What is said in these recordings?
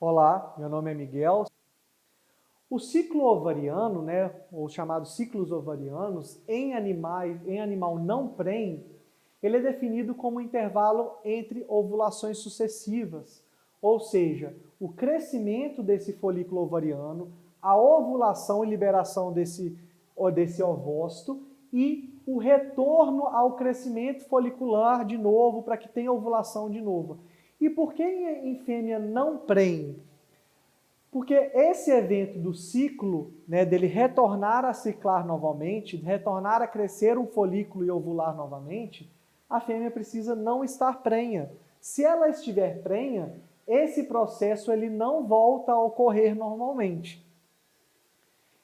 Olá, meu nome é Miguel. O ciclo ovariano, ou chamados ciclos ovarianos, em animal não prenhe, ele é definido como um intervalo entre ovulações sucessivas, ou seja, o crescimento desse folículo ovariano, a ovulação e liberação desse ovócito e o retorno ao crescimento folicular de novo, para que tenha ovulação de novo. E por que em fêmea não prenhe? Porque esse evento do ciclo, dele retornar a ciclar novamente, retornar a crescer um folículo e ovular novamente, a fêmea precisa não estar prenha. Se ela estiver prenha, esse processo ele não volta a ocorrer normalmente.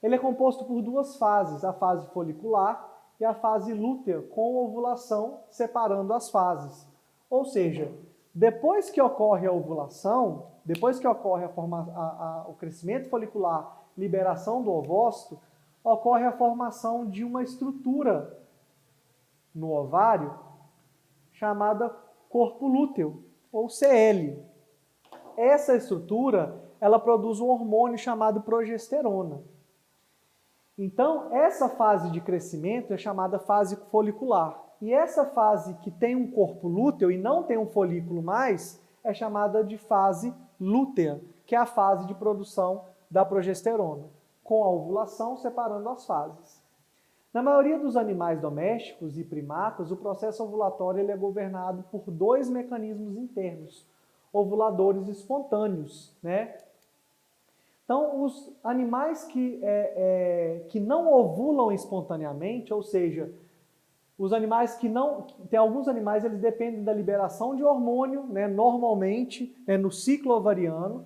Ele é composto por duas fases, a fase folicular e a fase lútea, com ovulação separando as fases. Ou seja, depois que ocorre a ovulação, depois que ocorre o crescimento folicular, liberação do ovócito, ocorre a formação de uma estrutura no ovário chamada corpo lúteo, ou CL. Essa estrutura, ela produz um hormônio chamado progesterona. Então, essa fase de crescimento é chamada fase folicular. E essa fase que tem um corpo lúteo e não tem um folículo mais, é chamada de fase lútea, que é a fase de produção da progesterona, com a ovulação separando as fases. Na maioria dos animais domésticos e primatas, o processo ovulatório ele é governado por dois mecanismos internos, ovuladores espontâneos, Então, os animais que não ovulam espontaneamente, ou seja, os animais que não... Tem alguns animais, eles dependem da liberação de hormônio, normalmente, no ciclo ovariano,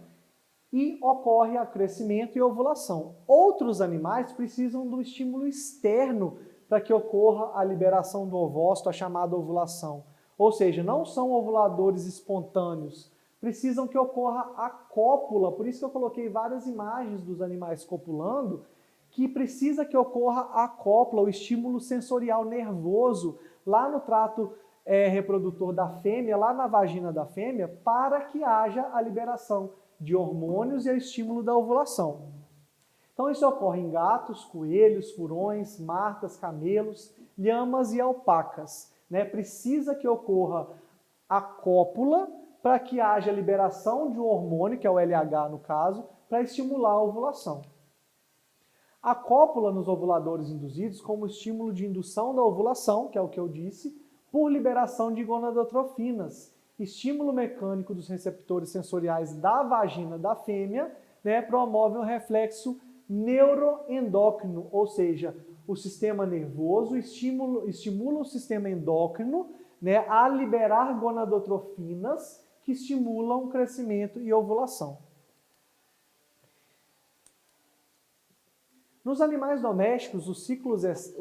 e ocorre o crescimento e ovulação. Outros animais precisam do estímulo externo para que ocorra a liberação do ovócito, a chamada ovulação. Ou seja, não são ovuladores espontâneos, precisam que ocorra a cópula, por isso que eu coloquei várias imagens dos animais copulando, que precisa que ocorra a cópula, o estímulo sensorial nervoso, lá no trato reprodutor da fêmea, lá na vagina da fêmea, para que haja a liberação de hormônios e o estímulo da ovulação. Então isso ocorre em gatos, coelhos, furões, martas, camelos, lhamas e alpacas. Precisa que ocorra a cópula, para que haja liberação de um hormônio, que é o LH no caso, para estimular a ovulação. A cópula nos ovuladores induzidos como estímulo de indução da ovulação, que é o que eu disse, por liberação de gonadotrofinas, estímulo mecânico dos receptores sensoriais da vagina da fêmea, promove um reflexo neuroendócrino, ou seja, o sistema nervoso estimula o sistema endócrino a liberar gonadotrofinas que estimulam o crescimento e ovulação. Nos animais domésticos, o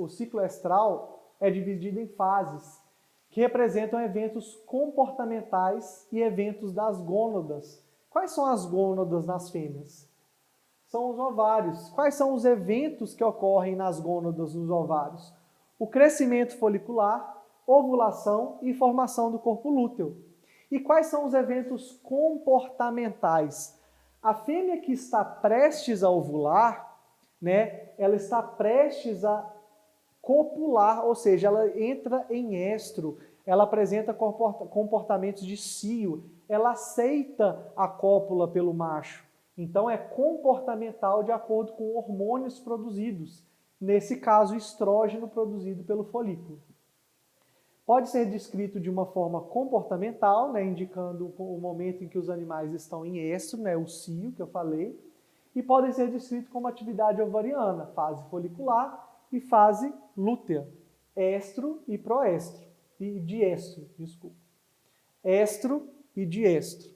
ciclo estral é dividido em fases, que representam eventos comportamentais e eventos das gônadas. Quais são as gônadas nas fêmeas? São os ovários. Quais são os eventos que ocorrem nas gônadas nos ovários? O crescimento folicular, ovulação e formação do corpo lúteo. E quais são os eventos comportamentais? A fêmea que está prestes a ovular, ela está prestes a copular, ou seja, ela entra em estro, ela apresenta comportamentos de cio, ela aceita a cópula pelo macho. Então é comportamental de acordo com hormônios produzidos, nesse caso estrógeno produzido pelo folículo. Pode ser descrito de uma forma comportamental, indicando o momento em que os animais estão em estro, o cio que eu falei, e podem ser descritos como atividade ovariana, fase folicular e fase lútea, estro e proestro, e diestro, desculpa. Estro e diestro.